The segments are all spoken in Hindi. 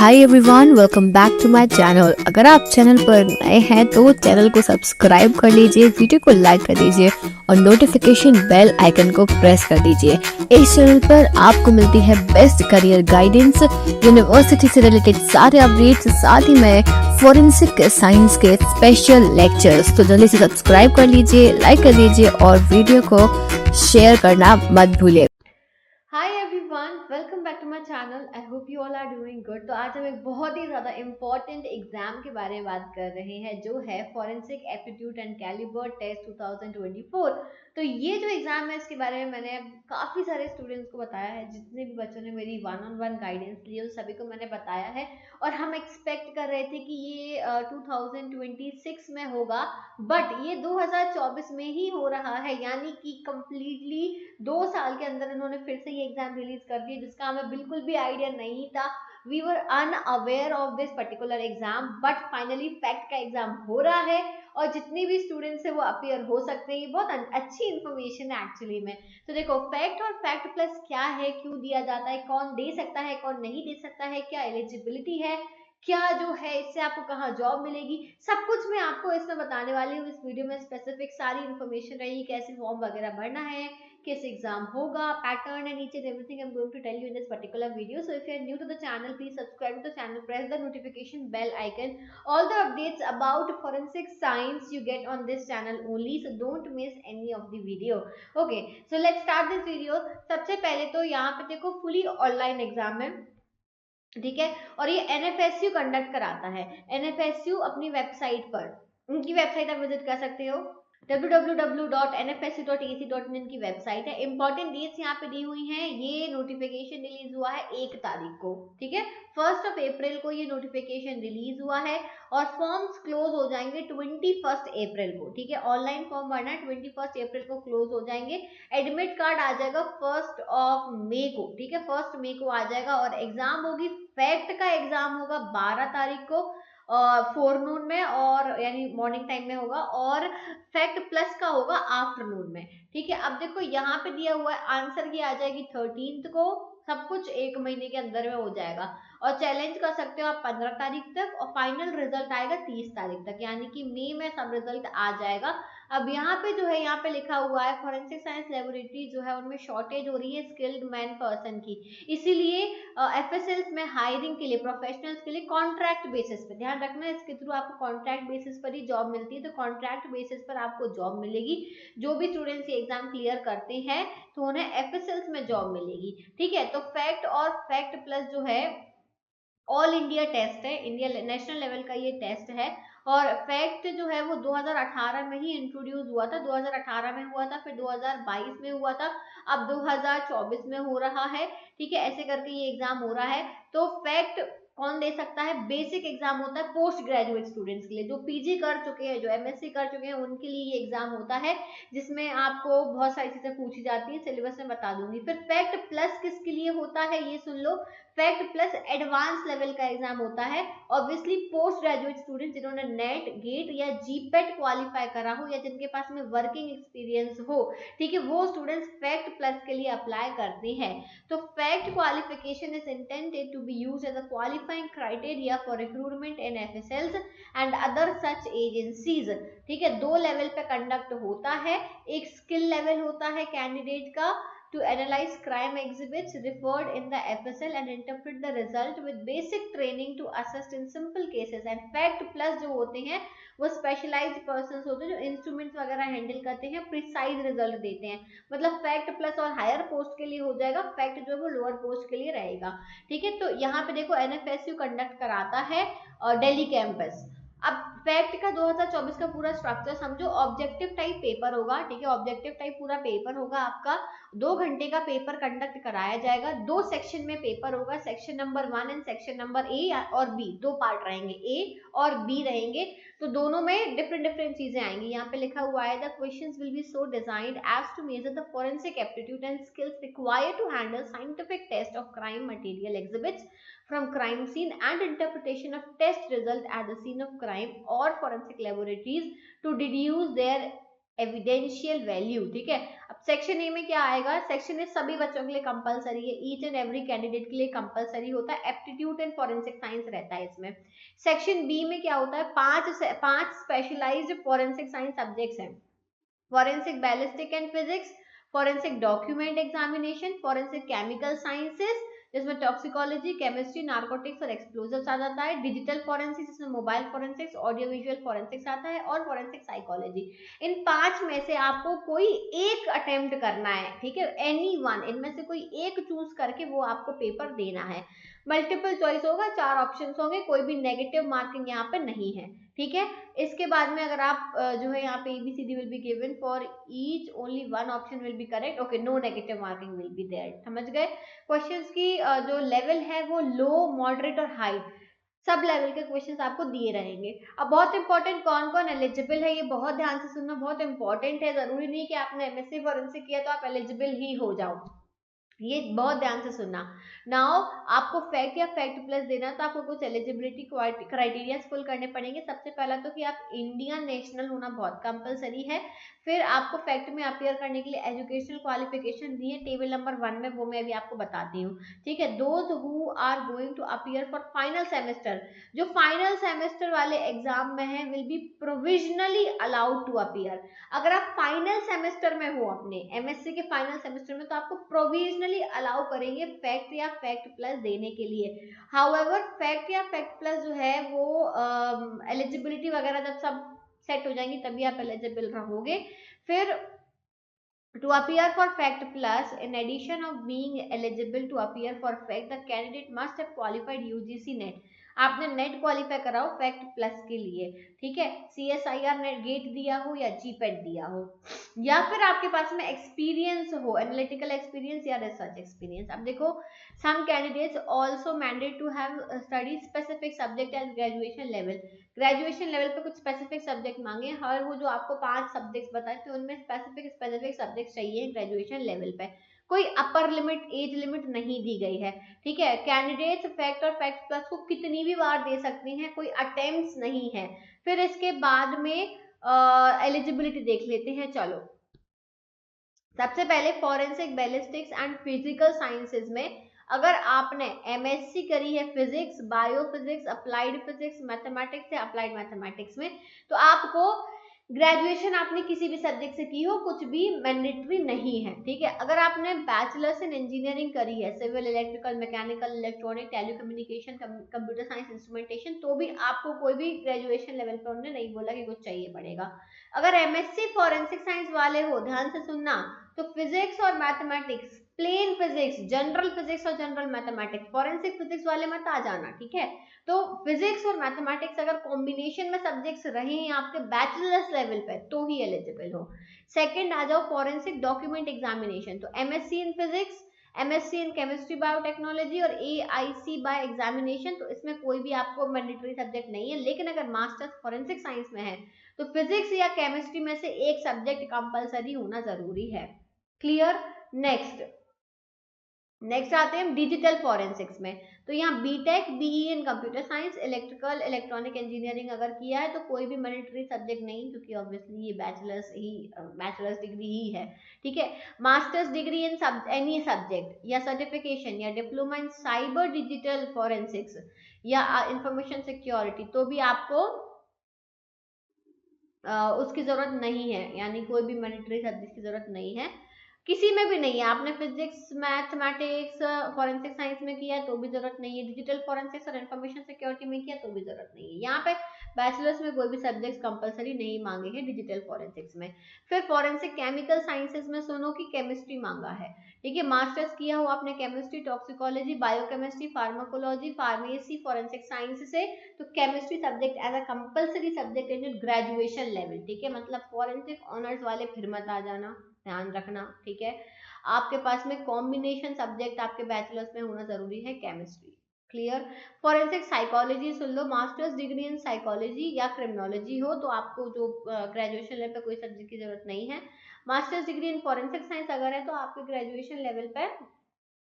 Hi everyone, welcome back to my channel. अगर आप चैनल पर नए हैं तो चैनल को सब्सक्राइब कर लीजिए, वीडियो को लाइक कर दीजिए और नोटिफिकेशन बेल आइकन को प्रेस कर दीजिए। इस चैनल पर आपको मिलती है बेस्ट करियर गाइडेंस, यूनिवर्सिटी से रिलेटेड सारे अपडेट्स, साथ ही में फॉरेंसिक साइंस के स्पेशल लेक्चर्स। तो जल्दी से सब्सक्राइब कर लीजिए, लाइक कर दीजिए और वीडियो को शेयर करना मत भूलिए। Hi everyone, welcome back to my channel. I hope you all are doing good. तो आज हम एक बहुत ही ज़्यादा इम्पॉर्टेंट एग्जाम के बारे में बात कर रहे हैं, जो है forensic aptitude and calibre test 2024। तो ये जो एग्जाम है, इसके बारे में मैंने काफ़ी सारे स्टूडेंट्स को बताया है। जितने भी बच्चों ने मेरी वन ऑन वन गाइडेंस ली है, उन सभी को मैंने बताया है। और हम एक्सपेक्ट कर रहे थे कि ये 2026 में होगा, बट ये 2024 में ही हो रहा है। यानी कि कम्प्लीटली 2 साल के अंदर इन्होंने फिर से ये एग्जाम रिलीज कर दिया, जिसका हमें बिल्कुल भी आइडिया नहीं था। We were unaware of this particular exam, but finally fact का एग्जाम हो रहा है और जितने भी स्टूडेंट्स है वो अपियर हो सकते हैं। ये बहुत अच्छी इन्फॉर्मेशन है एक्चुअली में। तो देखो, फैक्ट और फैक्ट प्लस क्या है, क्यों दिया जाता है, कौन दे सकता है, कौन नहीं दे सकता है, क्या एलिजिबिलिटी है, क्या जो है इससे आपको कहाँ जॉब मिलेगी, सब कुछ मैं आपको इसमें बताने वाली हूँ। इस वीडियो में स्पेसिफिक सारी इन्फॉर्मेशन रहेगी, कैसे फॉर्म वगैरह भरना है, किस एग्जाम होगा, pattern and each and everything I'm going to tell you in this particular video. So if you are new to the channel, please subscribe to the channel, press the notification bell icon. All the updates about forensic science you get on this channel only, so don't miss any of the video. Okay, so let's start this video. सबसे पहले तो यहाँ पे देखो, फुली ऑनलाइन एग्जाम है, ठीक है। और ये एनएफएसयू कंडक्ट कराता है। एनएफएसयू अपनी वेबसाइट पर, उनकी वेबसाइट आप विजिट कर सकते हो, www.nfsu.ac.in की वेबसाइट है। इंपॉर्टेंट डेट्स यहाँ पे दी हुई हैं। ये नोटिफिकेशन रिलीज हुआ है 1 तारीख को, ठीक है। 1 अप्रैल को ये नोटिफिकेशन रिलीज हुआ है और फॉर्म्स क्लोज हो जाएंगे 21 अप्रैल को, ठीक है। ऑनलाइन फॉर्म भरना है, 21 अप्रैल को क्लोज हो जाएंगे। एडमिट कार्ड आ जाएगा 1 मई को, ठीक है। 1 मई को आ जाएगा और एग्जाम होगी, फैक्ट का एग्जाम होगा 12 तारीख को फोरनून में, और यानी मॉर्निंग टाइम में होगा, और फैक्ट प्लस का होगा आफ्टरनून में, ठीक है। अब देखो यहाँ पे दिया हुआ है, आंसर की आ जाएगी 13th को। सब कुछ 1 महीने के अंदर में हो जाएगा और चैलेंज कर सकते हो आप 15 तारीख तक, और फाइनल रिजल्ट आएगा 30 तारीख तक, यानी कि मई में सब रिजल्ट आ जाएगा। अब यहाँ पे जो है, यहाँ पे लिखा हुआ है फॉरेंसिक साइंस लेबोरेटरी जो है उनमें शॉर्टेज हो रही है स्किल्ड मैन पर्सन की, इसीलिए एफएसएल्स में हायरिंग के लिए, प्रोफेशनल्स के लिए कॉन्ट्रैक्ट बेसिस पे, ध्यान रखना है, इसके थ्रू आपको कॉन्ट्रैक्ट बेसिस पर ही जॉब मिलती है। तो कॉन्ट्रैक्ट बेसिस पर आपको जॉब मिलेगी। जो भी स्टूडेंट्स ये एग्जाम क्लियर करते हैं तो उन्हें एफएसएल्स में जॉब मिलेगी, ठीक है। तो फैक्ट और फैक्ट प्लस जो है ऑल इंडिया टेस्ट है, इंडिया नेशनल लेवल का ये टेस्ट है। और फैक्ट जो है वो 2018 में ही इंट्रोड्यूस हुआ था, 2018 में हुआ था, फिर 2022 में हुआ था, अब 2024 में हो रहा है, ठीक है। ऐसे करके ये एग्जाम हो रहा है। तो फैक्ट कौन दे सकता है? बेसिक एग्जाम होता है पोस्ट ग्रेजुएट स्टूडेंट्स के लिए, जो पीजी कर चुके हैं, जो एमएससी कर चुके हैं, उनके लिए ये एग्जाम होता है, जिसमें आपको बहुत सारी चीजें पूछी जाती है, सिलेबस में बता दूंगी। फिर फैक्ट प्लस किसके लिए होता है, ये सुन लो। फैक्ट प्लस एडवांस लेवल का एग्जाम होता है, ऑब्वियसली पोस्ट ग्रेजुएट स्टूडेंट जिन्होंने नेट, गेट या जीपेट क्वालिफाई करा हो, या जिनके पास में वर्किंग एक्सपीरियंस हो, ठीक है, वो स्टूडेंट्स फैक्ट प्लस के लिए अप्लाई करते हैं। तो fact qualification is intended to be used as a qualifying criteria for recruitment in FSLs and other such agencies, ठीक है। 2 लेवल पे कंडक्ट होता है। एक स्किल लेवल होता है कैंडिडेट का, to analyze crime exhibits referred in the FSL and interpret the result with basic training to assist in simple cases, and fact plus जो होते हैं वो स्पेशलाइज्ड पर्संस होते हैं, जो इंस्ट्रूमेंट्स वगैरह हैंडल करते हैं, प्रिसाइज रिजल्ट देते हैं। मतलब फैक्ट प्लस और हायर पोस्ट के लिए हो जाएगा, फैक्ट जो है वो लोअर पोस्ट के लिए रहेगा, ठीक है। तो यहाँ पे देखो, एनएफएसयू कंडक्ट कराता है दिल्ली कैंपस। अब फैक्ट का 2024 का पूरा स्ट्रक्चर समझो। ऑब्जेक्टिव टाइप पेपर होगा, ठीक है, ऑब्जेक्टिव टाइप पूरा पेपर होगा आपका। 2 घंटे का पेपर कंडक्ट कराया जाएगा। 2 सेक्शन में पेपर होगा, section number 1 and section number A और बी, 2 पार्ट रहेंगे, ए और बी रहेंगे। तो दोनों में डिफरेंट डिफरेंट चीजें आएंगी। यहाँ पे लिखा हुआ है, the questions will be so designed as to measure the forensic aptitude and skills required to handle scientific test of crime material exhibits from crime scene and interpretation of test result at the scene of crime or forensic laboratories to deduce their evidential value, ठीक है। अब सेक्शन ए में क्या आएगा, सेक्शन ए सभी बच्चों के लिए कंपलसरी है, ईच एंड एवरी कैंडिडेट के लिए कंपलसरी होता है, एप्टीट्यूड एंड फॉरेंसिक साइंस रहता है इसमें। सेक्शन बी में क्या होता है, पांच स्पेशलाइज्ड फॉरेंसिक साइंस सब्जेक्ट्स हैं, forensic ballistic and physics, forensic document examination, forensic chemical sciences जिसमें टॉक्सिकोलॉजी, केमिस्ट्री, नार्कोटिक्स और एक्सप्लोजिव्स आ जाता है, डिजिटल फॉरेंसिक्स जिसमें mobile forensics, audio visual forensics आता है, और फॉरेंसिक साइकोलॉजी। इन पांच में से आपको कोई एक अटेम्प्ट करना है, ठीक है, एनी वन, इनमें से कोई एक चूज करके वो आपको पेपर देना है। मल्टीपल चॉइस होगा, 4 ऑप्शंस होंगे, कोई भी नेगेटिव मार्किंग यहाँ पे नहीं है, ठीक है। इसके बाद में अगर आप जो है यहाँ पे ABCD will be given for each only one option will be correct, okay, no negative marking will be there, समझ गए। क्वेश्चंस की जो लेवल है वो लो, मॉडरेट और हाई सब लेवल के क्वेश्चंस आपको दिए रहेंगे। अब बहुत इंपॉर्टेंट, कौन कौन एलिजिबल है ये बहुत ध्यान से सुनना, बहुत इंपॉर्टेंट है, जरूरी नहीं कि आपने MSc फॉरेंसिक किया तो आप एलिजिबल ही हो जाओ, ये बहुत ध्यान से सुनना। नाउ आपको फैक्ट या फैक्ट प्लस देना, तो आपको कुछ एलिजिबिलिटी क्राइटेरिया फुल करने पड़ेंगे। सबसे पहला तो कि आप इंडियन नेशनल होना बहुत कंपलसरी है। फिर आपको फैक्ट में अपीयर करने के लिए एजुकेशनल क्वालिफिकेशन दी है टेबल नंबर 1 में, वो मैं अभी आपको बताती हूँ, ठीक है। Those who are going to appear for final semester, जो फाइनल सेमेस्टर वाले एग्जाम में है, will be provisionally allowed to appear. अगर आप फाइनल सेमेस्टर में हो अपने MSc के फाइनल सेमेस्टर में, तो आपको प्रोविजनली अलाउ करेंगे फैक्ट या फैक्ट प्लस देने के लिए। हाउएवर फैक्ट या फैक्ट प्लस जो है वो एलिजिबिलिटी वगैरह जब सब सेट हो जाएंगी तभी आप एलिजिबल रहोगे। फिर to appear for fact plus, in addition of being eligible to appear for fact, the candidate must have qualified UGC NET, आपने नेट क्वालिफाई कराओ फैक्ट प्लस के लिए, ठीक है। CSIR नेट गेट दिया हो या GPAT दिया हो, या फिर आपके पास में एक्सपीरियंस हो, एनालिटिकल एक्सपीरियंस या रिसर्च एक्सपीरियंस। अब देखो, some candidates also mandate to have study specific subject at graduation level, graduation level पे कुछ स्पेसिफिक सब्जेक्ट मांगे, हर वो जो आपको 5 सब्जेक्ट्स बताए थे उनमें स्पेसिफिक सब्जेक्ट चाहिए ग्रेजुएशन लेवल पे, कोई अपर लिमिट, एज लिमिट नहीं दी गई है, ठीक है। कैंडिडेट्स फैक्ट और फैक्ट प्लस को कितनी भी बार दे सकते हैं, कोई अटेम्प्ट्स नहीं है। फिर इसके बाद में एलिजिबिलिटी देख लेते हैं, चलो। सबसे पहले forensic ballistics and physical sciences में अगर आपने MSc करी है physics, biophysics, applied physics, mathematics या अप्लाइड मैथमेटिक्स में, तो आपको ग्रेजुएशन आपने किसी भी सब्जेक्ट से की हो, कुछ भी मैंडेटरी नहीं है, ठीक है। अगर आपने बैचलर्स इन इंजीनियरिंग करी है, civil, electrical, mechanical, electronic, telecommunication, computer science, instrumentation, तो भी आपको कोई भी ग्रेजुएशन लेवल पर उन्होंने नहीं बोला कि कुछ चाहिए पड़ेगा। अगर MSc फॉरेंसिक साइंस वाले हो, ध्यान से सुनना, तो फिजिक्स और mathematics, plain physics, general physics और जनरल मैथमेटिक्स, फॉरेंसिक फिजिक्स वाले मत आ जाना, ठीक है। तो फिजिक्स और मैथमेटिक्स अगर कॉम्बिनेशन में सब्जेक्ट्स रहे हैं आपके बैचलर्स लेवल पे तो ही एलिजिबल हो। सेकंड आ जाओ फॉरेंसिक डॉक्यूमेंट एग्जामिनेशन, तो MSc in physics, MSc in chemistry biotechnology और AIC बाय एग्जामिनेशन, तो इसमें कोई भी आपको मैंडेटरी सब्जेक्ट नहीं है। लेकिन अगर मास्टर्स फॉरेंसिक साइंस में है तो फिजिक्स या केमिस्ट्री में से एक सब्जेक्ट कंपलसरी होना जरूरी है। क्लियर। नेक्स्ट आते हैं डिजिटल फॉरेंसिक्स में, तो यहाँ BTech, BE in computer science, electrical, electronic engineering अगर किया है तो कोई भी मैंडेटरी सब्जेक्ट नहीं, क्योंकि ऑब्वियसली ये बैचलर्स डिग्री ही है, ठीक है। Masters degree in any subject या सर्टिफिकेशन या diploma in cyber digital forensics या इंफॉर्मेशन सिक्योरिटी, तो भी आपको उसकी जरूरत नहीं है, यानी कोई भी मैंडेटरी सब्जेक्ट की जरूरत नहीं है, किसी में भी नहीं है। आपने फिजिक्स, मैथमेटिक्स, फॉरेंसिक साइंस में किया है तो भी जरूरत नहीं है, डिजिटल फॉरेंसिक्स और इंफॉर्मेशन सिक्योरिटी में किया तो भी जरूरत नहीं है। यहाँ पे बैचलर्स में कोई भी सब्जेक्ट कंपलसरी नहीं मांगे हैं डिजिटल फॉरेंसिक्स में। फिर फॉरेंसिक केमिकल साइंसेज में सुनो कि केमिस्ट्री मांगा है, ठीक है। मास्टर्स किया हो आपने chemistry, toxicology, biochemistry, pharmacology, pharmacy, forensic science से, तो chemistry subject as a compulsory subject in graduation level, ठीक है। मतलब फॉरेंसिक ऑनर्स वाले फिर मत आ जाना, ध्यान रखना, ठीक है। आपके पास में कॉम्बिनेशन सब्जेक्ट आपके बैचलर्स में होना जरूरी है, chemistry. Clear. Forensic psychology soon low, masters degree in psychology या क्रिमिनोलॉजी हो तो आपको जो ग्रेजुएशन लेवल पे कोई सब्जेक्ट की जरूरत नहीं है। Masters degree in forensic science अगर है तो आपके ग्रेजुएशन लेवल पे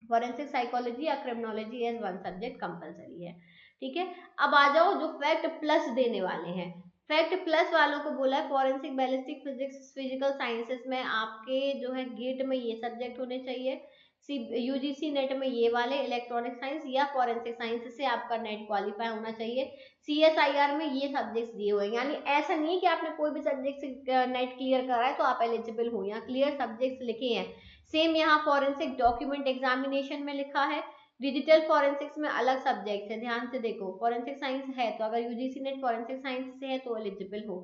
फॉरेंसिक साइकोलॉजी या criminology as one subject compulsory है, ठीक है। अब आ जाओ जो फैक्ट प्लस देने वाले हैं, फैक्ट प्लस वालों को बोला है forensic, ballistic, physics, physical sciences में आपके जो है गेट में ये सब्जेक्ट होने चाहिए। यूजीसी नेट में ये वाले इलेक्ट्रॉनिक साइंस या फॉरेंसिक साइंस से आपका नेट क्वालिफाई होना चाहिए। सीएसआईआर में ये सब्जेक्ट्स दिए हुए हैं, यानी ऐसा नहीं है कि आपने कोई भी सब्जेक्ट से नेट क्लियर करा है तो आप एलिजिबल हो, यहाँ क्लियर सब्जेक्ट्स लिखे हैं। सेम यहाँ फॉरेंसिक डॉक्यूमेंट एग्जामिनेशन में लिखा है। डिजिटल फॉरेंसिक्स में अलग सब्जेक्ट है, ध्यान से देखो। फॉरेंसिक साइंस है तो अगर यूजीसी नेट फॉरेंसिक साइंस से है तो एलिजिबल हो।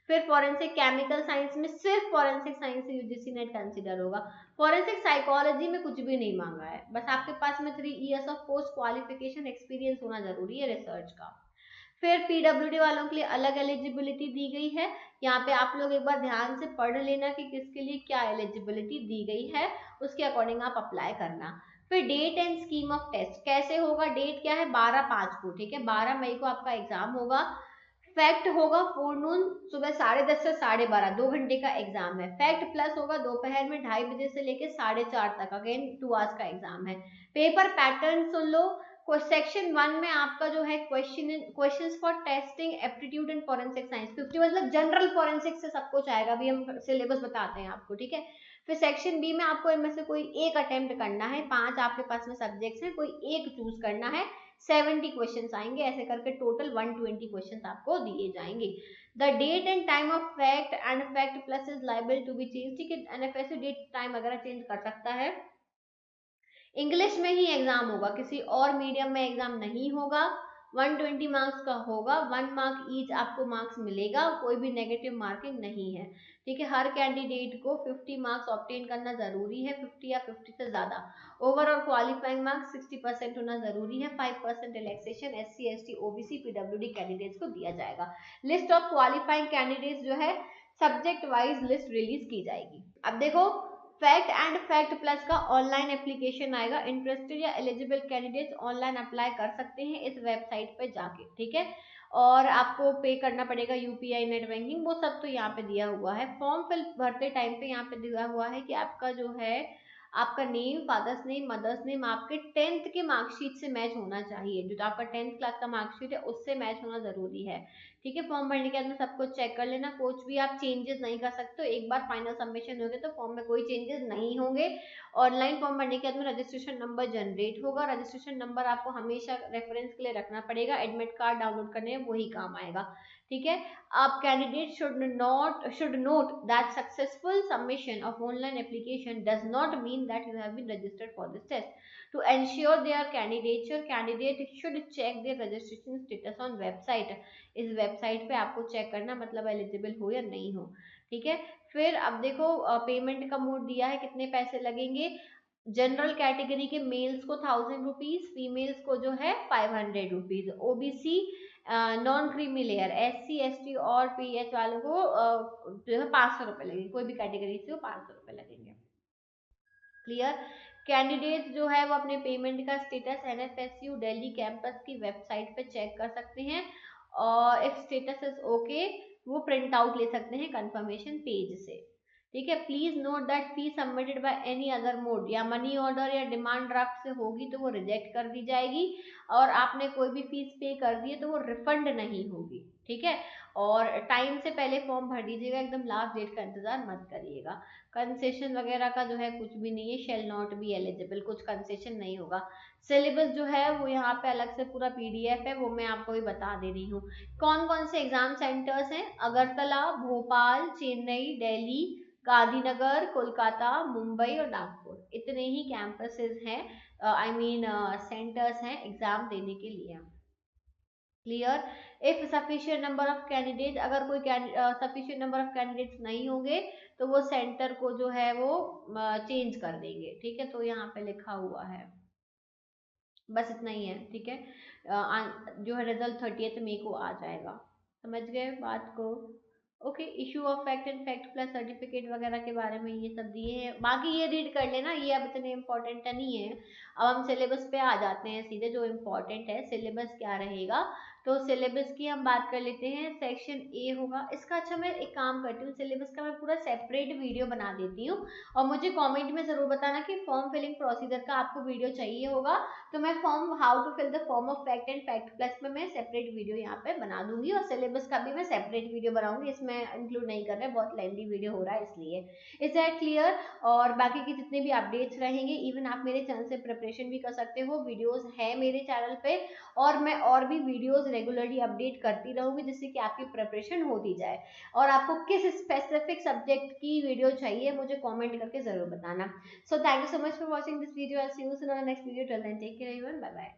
फिर फॉरेंसिक केमिकल साइंस में सिर्फ फॉरेंसिक साइंस से यूजीसी नेट कंसिडर होगा। फॉरेंसिक साइकोलॉजी में कुछ भी नहीं मांगा है, बस आपके पास में 3 years of post qualification experience होना जरूरी है रिसर्च का। फिर पीडब्ल्यूडी वालों के लिए अलग एलिजिबिलिटी दी गई है। यहाँ पे आप लोग एक बार ध्यान से पढ़ लेना कि किसके लिए क्या एलिजिबिलिटी दी गई है, उसके अकॉर्डिंग आप अप्लाई करना। फिर date and scheme of test कैसे होगा, डेट क्या है 12/5 को, ठीक है 12 मई को आपका एग्जाम होगा। फैक्ट होगा फोरनून, सुबह 10:30 से 12:30, 2 घंटे का एग्जाम है। फैक्ट प्लस होगा दोपहर में 2:30 से लेके 4:30 तक, अगेन 2 आवर्स का एग्जाम है। पेपर पैटर्न सुन लो। सेक्शन 1 में आपका जो है questions for testing aptitude in forensic science 50, मतलब जनरल फॉरेंसिक से सब कुछ आएगा, अभी हम सिलेबस बताते हैं आपको, ठीक है। फिर सेक्शन बी में आपको इनमें से कोई एक अटेम्प्ट करना है, 5 आपके पास में सब्जेक्ट्स हैं, कोई एक चूज करना है। 70 क्वेश्चंस आएंगे, ऐसे करके टोटल 120 क्वेश्चंस आपको दिए जाएंगे। The date and time of FACT and FACT plus is liable to be change, ठीक है। एनएफएससी डेट टाइम वगैरह चेंज कर सकता है। इंग्लिश में ही एग्जाम होगा, किसी और मीडियम में एग्जाम नहीं होगा। 120 मार्क्स का होगा, 1 मार्क ईच आपको मार्क्स मिलेगा, कोई भी नेगेटिव मार्किंग नहीं है, ठीक है। हर कैंडिडेट को 50 मार्क्स ऑब्टेन करना जरूरी है, 50 या 50 से ज्यादा। ओवरऑल क्वालिफाइंग मार्क्स 60% होना जरूरी है। 5% relaxation SC ST OBC PWD candidates को दिया जाएगा। लिस्ट ऑफ क्वालिफाइंग कैंडिडेट्स जो है सब्जेक्ट वाइज लिस्ट रिलीज की जाएगी। अब देखो फैक्ट एंड फैक्ट प्लस का ऑनलाइन एप्लीकेशन आएगा। इंटरेस्टेड या एलिजिबल कैंडिडेट्स ऑनलाइन अप्लाई कर सकते हैं इस वेबसाइट पे जाके, ठीक है। और आपको पे करना पड़ेगा यूपीआई नेट बैंकिंग, वो सब तो यहाँ पे दिया हुआ है। फॉर्म फिल भरते टाइम पे यहाँ पे दिया हुआ है कि आपका जो है आपका name, father's name, mother's name आपके 10th के मार्कशीट से मैच होना चाहिए, जो आपका 10th क्लास का मार्कशीट है उससे मैच होना जरूरी है, ठीक है। फॉर्म भरने के बाद में सब कुछ चेक कर लेना, कुछ भी आप चेंजेस नहीं कर सकते हो। एक बार फाइनल सबमिशन हो गए तो फॉर्म में कोई चेंजेस नहीं होंगे। ऑनलाइन फॉर्म भरने के बाद में रजिस्ट्रेशन नंबर जनरेट होगा। रजिस्ट्रेशन नंबर आपको हमेशा रेफरेंस के लिए रखना पड़ेगा, एडमिट कार्ड डाउनलोड करने में वही काम आएगा, ठीक है। आप candidate should note that successful submission of online application does not mean that you have been registered for this test. To ensure their candidature, candidate should check their registration status on website. इस वेबसाइट पे आपको चेक करना मतलब एलिजिबल हो या नहीं हो, ठीक है। फिर अब देखो पेमेंट का मोड दिया है, कितने पैसे लगेंगे। जनरल कैटेगरी के मेल्स को 1000 रुपीज, फीमेल्स को जो है 500 rupees, OBC non creamy layer SC ST और पीएच वालों को जो है 500 रुपये लगेंगे, कोई भी कैटेगरी से वो 500 रुपये लगेंगे, क्लियर। कैंडिडेट जो है वो अपने पेमेंट का स्टेटस एनएफएसयू दिल्ली कैंपस की वेबसाइट पे चेक कर सकते हैं, और इफ स्टेटस इज ओके वो प्रिंट आउट ले सकते हैं कंफर्मेशन पेज से, ठीक है। Please note that fee submitted by any other mode, या मनी ऑर्डर या डिमांड ड्राफ्ट से होगी तो वो रिजेक्ट कर दी जाएगी, और आपने कोई भी फीस पे कर दी है तो वो रिफंड नहीं होगी, ठीक है। और टाइम से पहले फॉर्म भर दीजिएगा, एकदम लास्ट डेट का इंतजार मत करिएगा। कंसेशन वगैरह का जो है कुछ भी नहीं है, शेल नॉट बी एलिजिबल, कुछ कंसेशन नहीं होगा। सिलेबस जो है वो यहाँ पे अलग से पूरा पीडीएफ है, वो मैं आपको भी बता दे रही हूँ। कौन कौन से एग्जाम सेंटर्स हैं, अगरतला, भोपाल, चेन्नई, दिल्ली, गांधीनगर, कोलकाता, मुंबई और नागपुर, इतने ही कैंपसेस हैं, आई मीन सेंटर्स हैं एग्जाम देने के लिए, clear. If sufficient number of candidate, अगर कोई सफिशिएंट नंबर ऑफ कैंडिडेट्स नहीं होंगे तो वो सेंटर को जो है वो चेंज कर देंगे, ठीक है। तो यहाँ पे लिखा हुआ है, बस इतना ही है, ठीक है। जो है रिजल्ट 30 मई को आ जाएगा, समझ गए बात को। Okay, issue of FACT and FACT plus certificate वगैरह के बारे में ये सब दिए हैं, बाकी ये रीड कर लेना, ये अब इतने इम्पोर्टेंट नहीं है। अब हम सिलेबस पे आ जाते हैं सीधे, जो इम्पोर्टेंट है सिलेबस क्या रहेगा। तो सिलेबस की हम बात कर लेते हैं। सेक्शन ए होगा इसका। अच्छा, मैं एक काम करती हूँ, सिलेबस का मैं पूरा सेपरेट वीडियो बना देती हूँ, और मुझे कमेंट में ज़रूर बताना कि फॉर्म फिलिंग प्रोसीजर का आपको वीडियो चाहिए होगा, तो मैं form how to fill the form of FACT and FACT plus में मैं सेपरेट वीडियो यहाँ पे बना दूंगी, और सिलेबस का भी मैं सेपरेट वीडियो बनाऊंगी, इसमें इंक्लूड नहीं कर रहे, बहुत लेंथी वीडियो हो रहा है इसलिए। Is that clear? और बाकी की जितने भी अपडेट्स रहेंगे, इवन आप मेरे चैनल से प्रिपरेशन भी कर सकते हो, वीडियोस है मेरे चैनल पे, और मैं और भी वीडियोस रेगुलरली अपडेट करती रहूंगी, जिससे कि आपकी प्रिपरेशन होती जाए। और आपको किस स्पेसिफिक सब्जेक्ट की वीडियो चाहिए मुझे कमेंट करके जरूर बताना। So thank you so much for watching this video. I'll see you soon on the next video. Till then, take care everyone. Bye bye.